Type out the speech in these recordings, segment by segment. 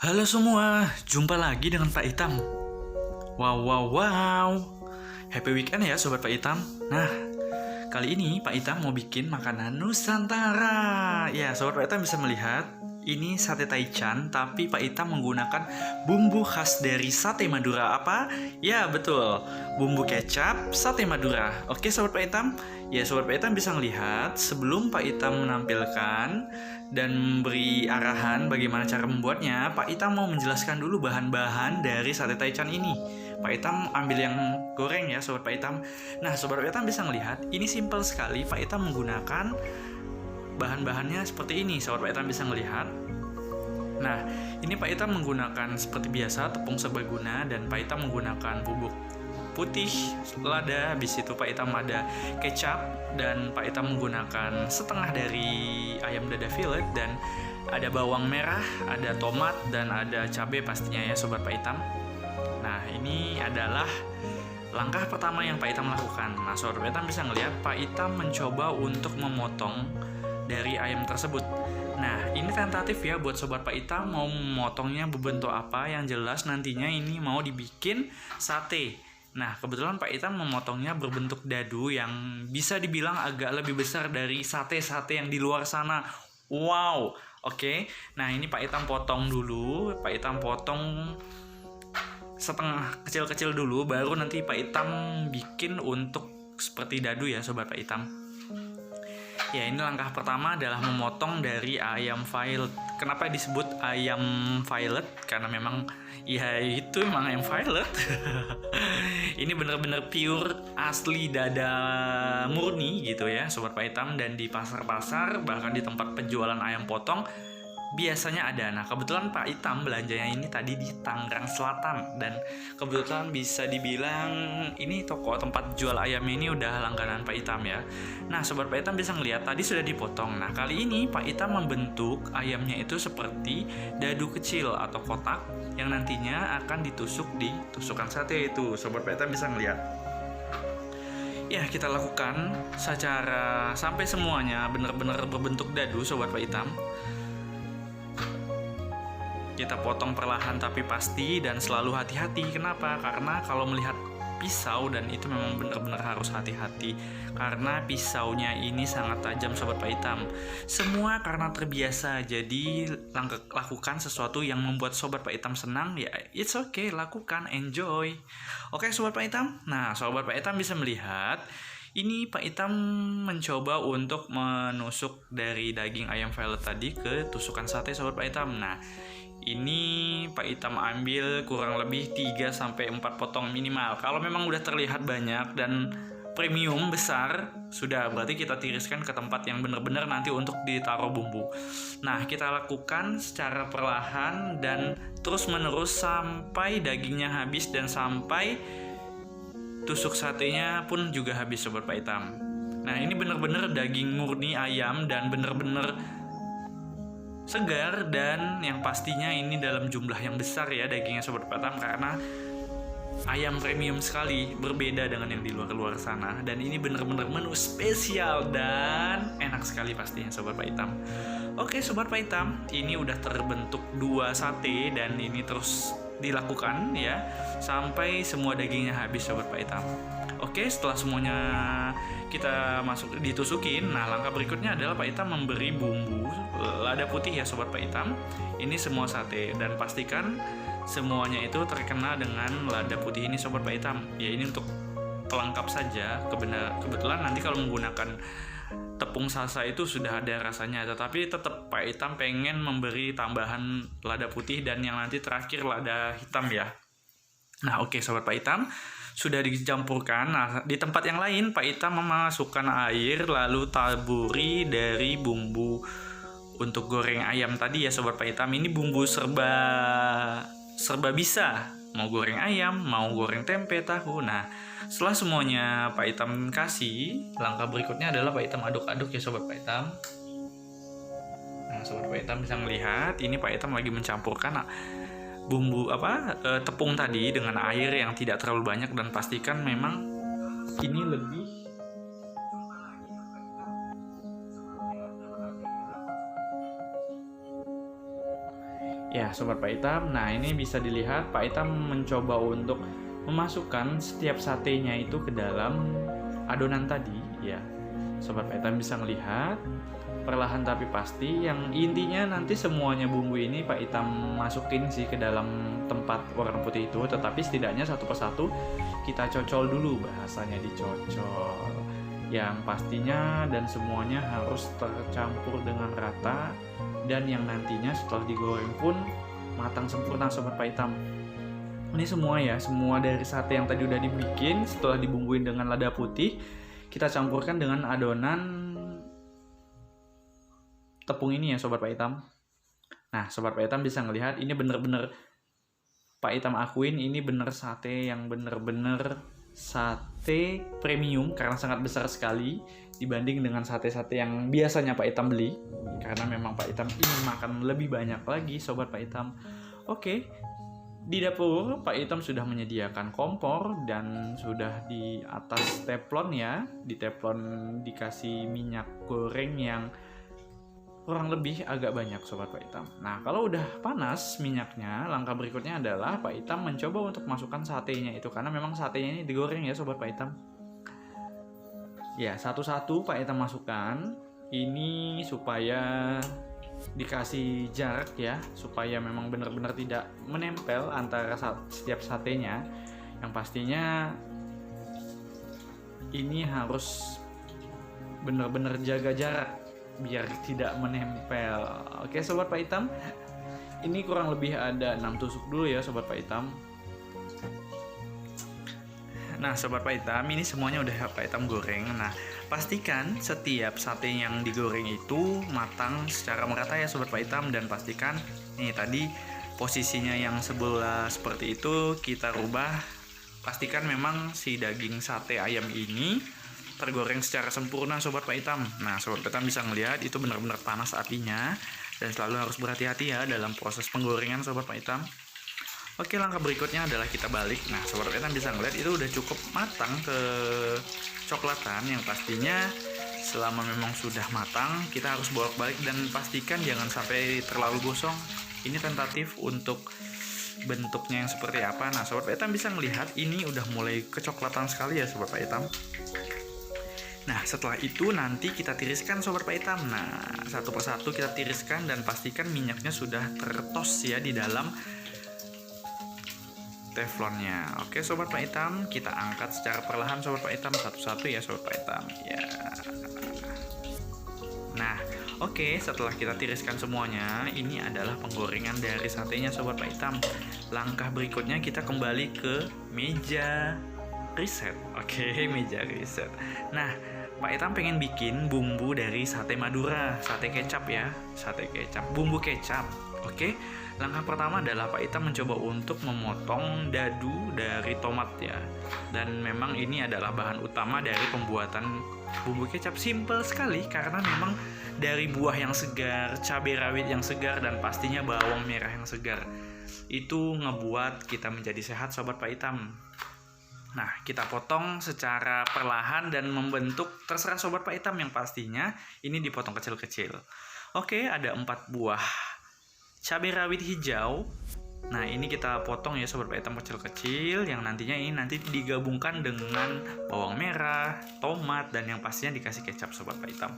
Halo semua, jumpa lagi dengan Pak Itam. Wow, wow, wow. Happy weekend ya Sobat Pak Itam. Nah, kali ini Pak Itam mau bikin makanan Nusantara. Ya, Sobat Pak Itam bisa melihat, ini sate taichan, tapi Pak Itam menggunakan bumbu khas dari sate Madura. Apa? Ya, betul. Bumbu kecap sate Madura. Oke, Sobat Pak Itam. Ya, Sobat Pak Itam bisa melihat, sebelum Pak Itam menampilkan dan memberi arahan bagaimana cara membuatnya, Pak Itam mau menjelaskan dulu bahan-bahan dari sate taichan ini. Pak Itam ambil yang goreng ya, Sobat Pak Itam. Nah, Sobat Pak Itam bisa melihat, ini simple sekali. Pak Itam menggunakan bahan-bahannya seperti ini, Sobat Pak Itam bisa melihat. Nah, ini Pak Itam menggunakan seperti biasa tepung serbaguna, dan Pak Itam menggunakan bubuk putih lada. Habis itu Pak Itam ada kecap, dan Pak Itam menggunakan setengah dari ayam dada fillet, dan ada bawang merah, ada tomat, dan ada cabai pastinya ya Sobat Pak Itam. Nah, ini adalah langkah pertama yang Pak Itam lakukan. Nah, Sobat Pak Itam bisa ngelihat Pak Itam mencoba untuk memotong dari ayam tersebut. Nah, ini tentatif ya buat Sobat Pak Itam mau memotongnya berbentuk apa. Yang jelas nantinya ini mau dibikin sate. Nah, kebetulan Pak Itam memotongnya berbentuk dadu yang bisa dibilang agak lebih besar dari sate-sate yang di luar sana. Wow, oke. Nah, ini Pak Itam potong dulu. Pak Itam potong setengah kecil-kecil dulu, baru nanti Pak Itam bikin untuk seperti dadu ya Sobat Pak Itam. Ya, ini langkah pertama adalah memotong dari ayam violet. Kenapa disebut ayam violet? Karena memang ya itu memang ayam violet. Ini bener-bener pure asli dada murni gitu ya Sobat Pak Itam. Dan di pasar-pasar, bahkan di tempat penjualan ayam potong biasanya ada. Nah, kebetulan Pak Itam belanjanya ini tadi di Tangerang Selatan, dan kebetulan bisa dibilang ini toko tempat jual ayam ini udah langganan Pak Itam ya. Nah, Sobat Pak Itam bisa ngelihat tadi sudah dipotong. Nah, kali ini Pak Itam membentuk ayamnya itu seperti dadu kecil atau kotak yang nantinya akan ditusuk di tusukan sate itu. Sobat Pak Itam bisa ngelihat. Ya, kita lakukan secara sampai semuanya benar-benar berbentuk dadu Sobat Pak Itam. Kita potong perlahan tapi pasti, dan selalu hati-hati. Kenapa? Karena kalau melihat pisau, dan itu memang benar-benar harus hati-hati karena pisaunya ini sangat tajam Sobat Pak Itam. Semua karena terbiasa, jadi lakukan sesuatu yang membuat Sobat Pak Itam senang, ya it's okay, lakukan, enjoy. Oke Sobat Pak Itam. Nah, Sobat Pak Itam bisa melihat ini Pak Itam mencoba untuk menusuk dari daging ayam violet tadi ke tusukan sate Sobat Pak Itam. Nah, ini Pak Itam ambil kurang lebih 3-4 potong minimal. Kalau memang udah terlihat banyak dan premium besar, sudah berarti kita tiriskan ke tempat yang benar-benar nanti untuk ditaruh bumbu. Nah, kita lakukan secara perlahan dan terus menerus sampai dagingnya habis dan sampai tusuk satenya pun juga habis Sobat Pak Itam. Nah, ini benar-benar daging murni ayam dan benar-benar segar, dan yang pastinya ini dalam jumlah yang besar ya dagingnya Sobat Pak Itam, karena ayam premium sekali, berbeda dengan yang di luar-luar sana. Dan ini benar-benar menu spesial dan enak sekali pastinya Sobat Pak Itam. Oke Sobat Pak Itam, ini udah terbentuk 2 sate, dan ini terus dilakukan ya sampai semua dagingnya habis Sobat Pak Itam. Oke, setelah semuanya kita masuk ditusukin, nah langkah berikutnya adalah Pak Itam memberi bumbu lada putih ya Sobat Pak Itam. Ini semua sate, dan pastikan semuanya itu terkena dengan lada putih ini Sobat Pak Itam. Ya, ini untuk pelengkap saja. Kebetulan nanti kalau menggunakan tepung salsa itu sudah ada rasanya, tetapi tetap Pak Itam pengen memberi tambahan lada putih dan yang nanti terakhir lada hitam ya. Nah, oke Sobat Pak Itam, sudah dicampurkan. Nah, di tempat yang lain Pak Itam memasukkan air lalu taburi dari bumbu untuk goreng ayam tadi ya Sobat Pak Itam. Ini bumbu serba bisa, mau goreng ayam, mau goreng tempe, tahu. Nah, setelah semuanya Pak Itam kasih, langkah berikutnya adalah Pak Itam aduk-aduk ya Sobat Pak Itam. Nah, Sobat Pak Itam bisa melihat ini Pak Itam lagi mencampurkan bumbu tepung tadi dengan air yang tidak terlalu banyak, dan pastikan memang ini lebih Ya, Sobat Pak Itam, nah ini bisa dilihat Pak Itam mencoba untuk memasukkan setiap satenya itu ke dalam adonan tadi. Ya, Sobat Pak Itam bisa melihat perlahan tapi pasti, yang intinya nanti semuanya bumbu ini Pak Itam masukin sih ke dalam tempat warna putih itu, tetapi setidaknya satu persatu kita cocol dulu, bahasanya dicocol. Yang pastinya dan semuanya harus tercampur dengan rata, dan yang nantinya setelah digoreng pun matang sempurna Sobat Pak Itam. Ini semua ya, semua dari sate yang tadi udah dibikin setelah dibumbuin dengan lada putih, kita campurkan dengan adonan tepung ini ya Sobat Pak Itam. Nah, Sobat Pak Itam bisa ngelihat ini bener-bener Pak Itam akuin ini bener sate yang bener-bener sate premium karena sangat besar sekali dibanding dengan sate-sate yang biasanya Pak Itam beli, karena memang Pak Itam ingin makan lebih banyak lagi Sobat Pak Itam. Oke, di dapur Pak Itam sudah menyediakan kompor dan sudah di atas teflon ya, di teflon dikasih minyak goreng yang kurang lebih agak banyak Sobat Pak Itam. Nah, kalau udah panas minyaknya, langkah berikutnya adalah Pak Itam mencoba untuk masukkan satenya itu, karena memang satenya ini digoreng ya Sobat Pak Itam. Ya, satu-satu Pak Itam masukkan ini supaya dikasih jarak ya, supaya memang benar-benar tidak menempel antara setiap satenya. Yang pastinya ini harus benar-benar jaga jarak biar tidak menempel. Oke Sobat Pak Itam, ini kurang lebih ada 6 tusuk dulu ya Sobat Pak Itam. Nah Sobat Pak Itam, ini semuanya udah Pak Itam goreng. Nah, pastikan setiap sate yang digoreng itu matang secara merata ya Sobat Pak Itam, dan pastikan nih tadi posisinya yang sebelah seperti itu kita rubah. Pastikan memang si daging sate ayam ini tergoreng secara sempurna Sobat Pak Itam. Nah, Sobat Pak Itam bisa ngelihat itu benar-benar panas apinya, dan selalu harus berhati-hati ya dalam proses penggorengan Sobat Pak Itam. Oke, langkah berikutnya adalah kita balik. Nah, Sobat Pak Itam bisa ngelihat itu udah cukup matang ke coklatan, yang pastinya selama memang sudah matang kita harus bolak-balik dan pastikan jangan sampai terlalu gosong. Ini tentatif untuk bentuknya yang seperti apa. Nah, Sobat Pak Itam bisa melihat ini udah mulai kecoklatan sekali ya Sobat Pak Itam. Nah, setelah itu nanti kita tiriskan Sobat Pak Itam. Nah, satu persatu kita tiriskan dan pastikan minyaknya sudah tertos ya di dalam teflonnya. Oke Sobat Pak Itam, kita angkat secara perlahan Sobat Pak Itam, satu-satu ya Sobat Pak Itam ya. Nah, oke, setelah kita tiriskan semuanya, ini adalah penggorengan dari satenya Sobat Pak Itam. Langkah berikutnya kita kembali ke meja riset. Oke, meja riset. Nah, Pak Itam pengen bikin bumbu dari sate Madura, sate kecap ya, sate kecap, bumbu kecap. Oke, langkah pertama adalah Pak Itam mencoba untuk memotong dadu dari tomat ya. Dan memang ini adalah bahan utama dari pembuatan bumbu kecap. Simple sekali karena memang dari buah yang segar, cabai rawit yang segar, dan pastinya bawang merah yang segar. Itu ngebuat kita menjadi sehat Sobat Pak Itam. Nah, kita potong secara perlahan dan membentuk, terserah Sobat Pak Itam, yang pastinya ini dipotong kecil-kecil. Oke, ada 4 buah cabai rawit hijau. Nah, ini kita potong ya Sobat Pak Itam kecil-kecil, yang nantinya ini nanti digabungkan dengan bawang merah, tomat, dan yang pastinya dikasih kecap Sobat Pak Itam.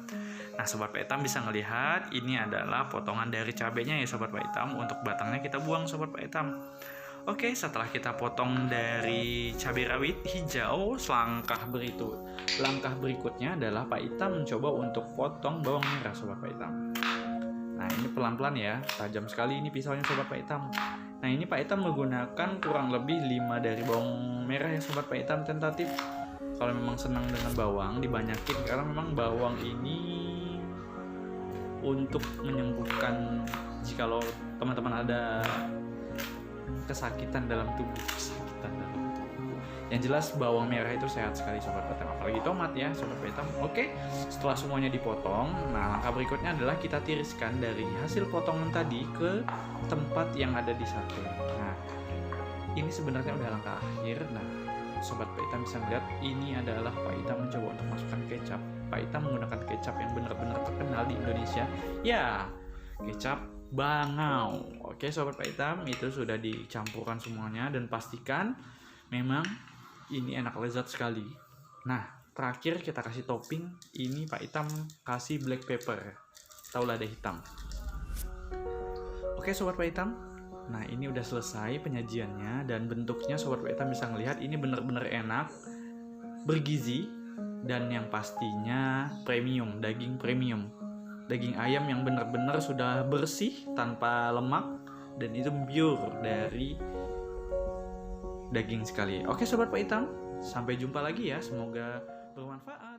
Nah, Sobat Pak Itam bisa ngelihat ini adalah potongan dari cabenya ya Sobat Pak Itam. Untuk batangnya kita buang Sobat Pak Itam. Oke, setelah kita potong dari cabai rawit hijau, langkah berikutnya adalah Pak Itam mencoba untuk potong bawang merah Sobat Pak Itam. Nah, ini pelan-pelan ya, tajam sekali ini pisaunya Sobat Pak Itam. Nah, ini Pak Itam menggunakan kurang lebih 5 dari bawang merah ya Sobat Pak Itam, tentatif. Kalau memang senang dengan bawang, dibanyakin, karena memang bawang ini untuk menyembuhkan jikalau teman-teman ada kesakitan dalam tubuh. Yang jelas bawang merah itu sehat sekali Sobat Pak Itam, apalagi tomat ya Sobat Pak Itam. Oke, setelah semuanya dipotong, nah langkah berikutnya adalah kita tiriskan dari hasil potongan tadi ke tempat yang ada di sate. Nah, ini sebenarnya udah langkah akhir. Nah, Sobat Pak Itam bisa melihat ini adalah Pak Itam mencoba untuk masukkan kecap. Pak Itam menggunakan kecap yang benar-benar terkenal di Indonesia. Ya, kecap bangau. Oke sobat Pak Itam, itu sudah dicampurkan semuanya dan pastikan memang ini enak lezat sekali. Nah, terakhir kita kasih topping, ini Pak Itam kasih black pepper atau lada hitam. Oke sobat Pak Itam, nah ini udah selesai penyajiannya dan bentuknya sobat Pak Itam bisa ngelihat ini bener-bener enak, bergizi, dan yang pastinya premium, daging premium. Daging ayam yang bener-bener sudah bersih tanpa lemak dan itu pure dari daging sekali. Oke sobat Pak Itam, sampai jumpa lagi ya, semoga bermanfaat.